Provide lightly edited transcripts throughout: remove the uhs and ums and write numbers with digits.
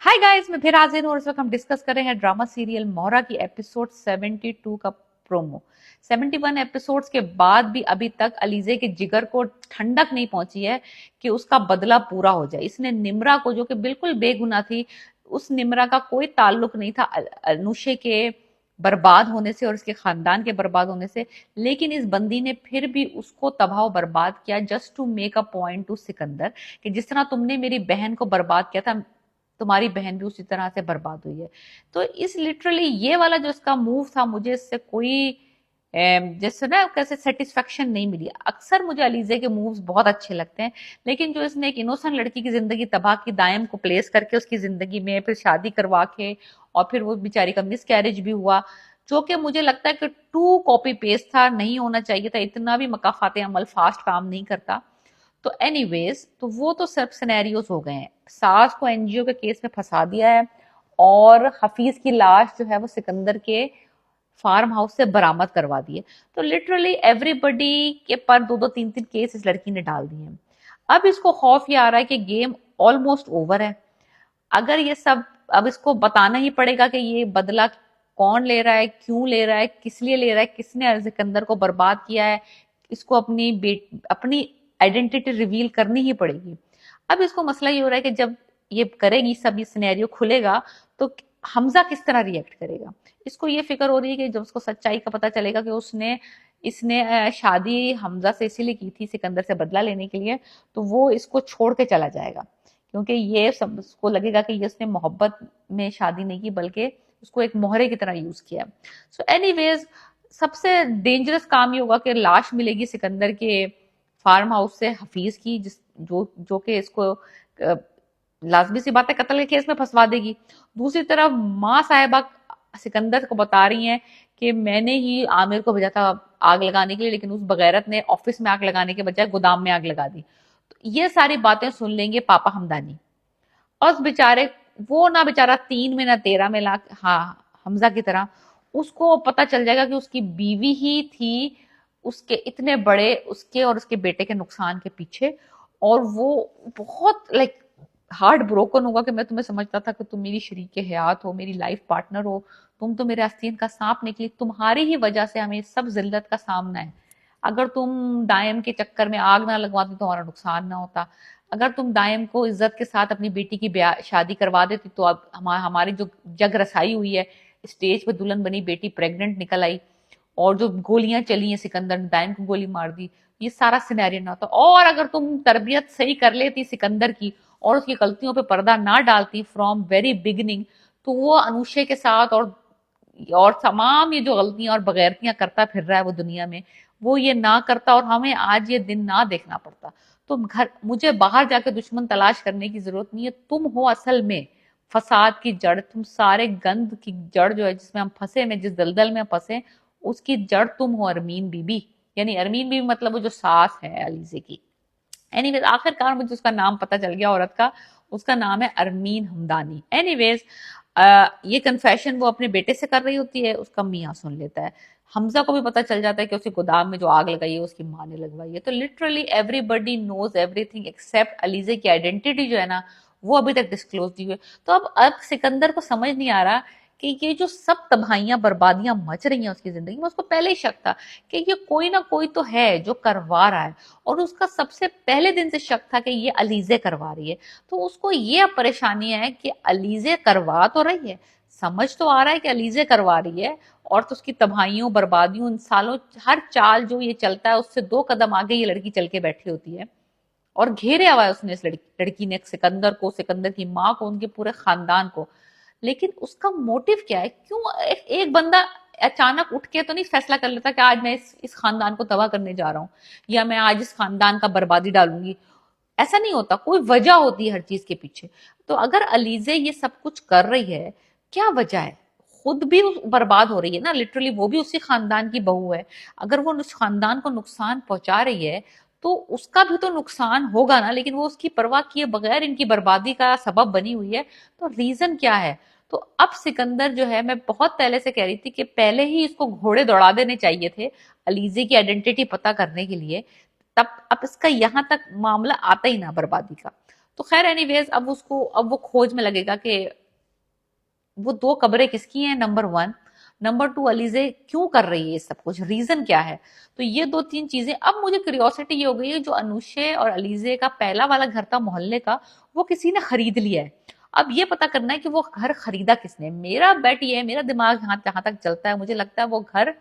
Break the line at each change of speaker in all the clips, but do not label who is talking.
Hi guys, मैं फिर हाजिर हूँ और इस वक्त हम डिस्कस कर रहे हैं ड्रामा सीरियल मोहरा की एपिसोड 72 का प्रोमो। 71 एपिसोड्स के बाद भी अभी तक अलीजे के जिगर को ठंडक नहीं पहुंची है कि उसका बदला पूरा हो जाए। इसने निम्रा को, जो कि बिल्कुल बेगुनाह थी, उस निम्रा का कोई ताल्लुक नहीं था अनुषे के बर्बाद होने से और उसके खानदान के बर्बाद होने से, लेकिन इस बंदी ने फिर भी उसको तबाह बर्बाद किया just to make a point to Sikandar कि जिस तरह तुमने मेरी बहन को बर्बाद किया था, तुम्हारी बहन भी उसी तरह से बर्बाद हुई है। तो इस लिटरली ये वाला जो इसका मूव था, मुझे इससे कोई जैसे ना कैसे सेटिस्फेक्शन नहीं मिली। अक्सर मुझे अलीजे के मूव्स बहुत अच्छे लगते हैं, लेकिन जो इसने एक इनोसेंट लड़की की जिंदगी तबाह की, दायम को प्लेस करके उसकी जिंदगी में फिर शादी करवा के, और फिर वो बेचारी का मिस कैरेज भी हुआ, जो कि मुझे लगता है कि टू कॉपी पेस्ट था, नहीं होना चाहिए था। इतना भी मकाफाते अमल फास्ट काम नहीं करता। तो एनीवेज, तो वो तो सब सिनेरियोज हो गए हैं। सास को एनजीओ के केस में फंसा दिया है और हफीज की लाश जो है वो सिकंदर के फार्म हाउस से बरामद करवा दी है। तो लिटरली एवरीबडी के पर दो दो तीन तीन केस इस लड़की ने डाल दिए हैं। अब इसको खौफ ये आ रहा है कि गेम ऑलमोस्ट ओवर है। अगर ये सब, अब इसको बताना ही पड़ेगा कि ये बदला कौन ले रहा है, क्यों ले रहा है, किस लिए ले रहा है, किसने सिकंदर को बर्बाद किया है। इसको अपनी आइडेंटिटी रिवील करनी ही पड़ेगी। अब इसको मसला ये हो रहा है कि जब ये करेगी, सब ये सिनेरियो खुलेगा, तो हमजा किस तरह रिएक्ट करेगा। इसको ये फिक्र हो रही है कि जब उसको सच्चाई का पता चलेगा कि उसने इसने शादी हमजा से इसीलिए की थी, सिकंदर से बदला लेने के लिए, तो वो इसको छोड़ के चला जाएगा। क्योंकि ये सब उसको लगेगा कि ये उसने मोहब्बत में शादी नहीं की, बल्कि उसको एक मोहरे की तरह यूज किया। सो एनीवेज, सबसे डेंजरस काम ये होगा कि लाश मिलेगी सिकंदर के फार्म हाउस से हफीज की, जिस जो जो कि इसको लाजमी सी बात है कत्ल के केस में फंसवा देगी। दूसरी तरफ माँ साहिबा सिकंदर को बता रही हैं कि मैंने ही आमिर को भेजा था आग लगाने के लिए, लेकिन उस बगैरत ने ऑफिस में आग लगाने के बजाय गोदाम में आग लगा दी। तो ये सारी बातें सुन लेंगे पापा हमदानी, और उस बेचारे, वो ना बेचारा 3 में ना 13 में लाख, हाँ हमजा की तरह उसको पता चल जाएगा कि उसकी बीवी ही थी उसके इतने बड़े, उसके और उसके बेटे के नुकसान के पीछे। और वो बहुत लाइक हार्ट ब्रोकन होगा कि मैं तुम्हें समझता था कि तुम मेरी शरीके हयात हो, मेरी लाइफ पार्टनर हो, तुम तो मेरे आस्तीन का सांप निकली, तुम्हारी ही वजह से हमें सब जिल्लत का सामना है। अगर तुम दायम के चक्कर में आग ना लगवाती तो हमारा नुकसान ना होता। अगर तुम दायम को इज्जत के साथ अपनी बेटी की शादी करवा देती तो अब हमारी जो जग रसाई हुई है, स्टेज पे दुल्हन बनी बेटी प्रेग्नेंट निकल आई, और जो गोलियां चली हैं, सिकंदर ने दायम को गोली मार दी, ये सारा सिनेरियो ना होता। और अगर तुम तरबियत सही कर लेती सिकंदर की और उसकी गलतियों पे पर्दा ना डालती फ्रॉम वेरी बिगिनिंग, तो वो अनुषे के साथ और तमाम ये जो गलतियां और बगैरतियां करता फिर रहा है वो दुनिया में, वो ये ना करता और हमें आज ये दिन ना देखना पड़ता। तो घर, मुझे बाहर जाकर दुश्मन तलाश करने की जरूरत नहीं है। तुम हो असल में फसाद की जड़, तुम सारे गंद की जड़ जो है जिसमें हम फंसे में, जिस दलदल में फंसे, उसकी जड़ तुम हो अरमीन बीबी। यानी अरमीन बीबी मतलब वो जो सास है अलीजे की। एनीवेज, आखिरकार मुझे उसका नाम पता चल गया औरत का, उसका नाम है अरमीन हमदानी। एनीवेज, ये कन्फेशन वो अपने बेटे से कर रही होती है, उसका मियाँ सुन लेता है। हमजा को भी पता चल जाता है कि उसकी गोदाम में जो आग लगाई है उसकी माँ ने लगवाई है। तो literally everybody knows everything except Alizeh की आइडेंटिटी जो है ना, वो अभी तक डिस्क्लोज नहीं हुई। तो अब सिकंदर को समझ नहीं आ रहा कि ये जो सब तबाहियां बर्बादियां मच रही हैं उसकी जिंदगी में, उसको पहले ही शक था कि ये कोई ना कोई तो है जो करवा रहा है। और उसका सबसे पहले दिन से शक था कि ये अलीजे करवा रही है। तो उसको ये अब परेशानी है कि अलीजे करवा तो रही है, समझ तो आ रहा है कि अलीजे करवा रही है, और तो उसकी तबाहियों बर्बादियों इन सालों, हर चाल जो ये चलता है उससे 2 कदम आगे ये लड़की चल के बैठी होती है। और घेरे हुआ है उसने, इस लड़की ने सिकंदर को, सिकंदर की माँ को, उनके पूरे खानदान को। लेकिन उसका मोटिव क्या है? क्यों एक बंदा अचानक उठ के तो नहीं फैसला कर लेता कि आज मैं इस खानदान को तबाह करने जा रहा हूँ, या मैं आज इस खानदान का बर्बादी डालूंगी। ऐसा नहीं होता, कोई वजह होती है हर चीज के पीछे। तो अगर अलीजे ये सब कुछ कर रही है, क्या वजह है? खुद भी बर्बाद हो रही है ना, लिटरली वो भी उसी खानदान की बहू है। अगर वो उस खानदान को नुकसान पहुंचा रही है तो उसका भी तो नुकसान होगा ना, लेकिन वो उसकी परवाह किए बगैर इनकी बर्बादी का सबब बनी हुई है। तो रीजन क्या है? तो अब सिकंदर जो है, मैं बहुत पहले से कह रही थी कि पहले ही इसको घोड़े दौड़ा देने चाहिए थे अलीजे की आइडेंटिटी पता करने के लिए, तब अब इसका यहां तक मामला आता ही ना बर्बादी का। तो खैर एनीवेज अब वो खोज में लगेगा कि वो 2 कब्रें किसकी हैं, नंबर 1। नंबर 2, अलीजे क्यों कर रही है ये सब कुछ, रीजन क्या है। तो ये 2-3 चीजें। अब मुझे क्यूरियोसिटी ये हो गई है, जो अनुषे और अलीजे का पहला वाला घर था मोहल्ले का, वो किसी ने खरीद लिया है। अब ये पता करना है कि वो घर खरीदा किसने। मेरा बेट ये है, मेरा दिमाग जहां तक चलता है, मुझे लगता है वो घर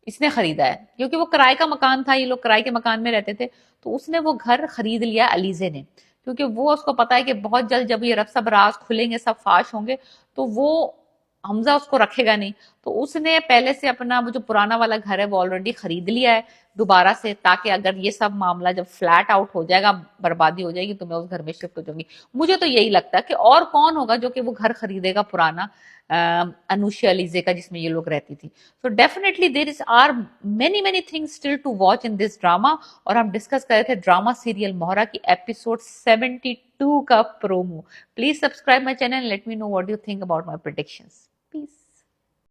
इसने खरीदा है, क्योंकि वो किराए का मकान था, ये लोग किराए के मकान में रहते थे। तो उसने वो घर खरीद लिया अलीजे ने, क्योंकि वो उसको पता है कि बहुत जल्द जब ये सब राज खुलेंगे, सब फाश होंगे, तो वो हमजा उसको रखेगा नहीं। तो उसने पहले से अपना वो जो पुराना वाला घर है वो ऑलरेडी खरीद लिया है दोबारा से, ताकि अगर ये सब मामला जब फ्लैट आउट हो जाएगा, बर्बादी हो जाएगी, तो मैं उस घर में शिफ्ट हो जाऊंगी। मुझे तो यही लगता है कि और कौन होगा जो कि वो घर खरीदेगा पुराना अनुष्या अलीजे का, जिसमें ये लोग रहती थी। So definitely there is are many things still to watch in this drama। और हम डिस्कस कर रहे थे ड्रामा सीरियल मोहरा की एपिसोड 72 का promo. Please subscribe my channel, let me know what you think about my predictions. Please.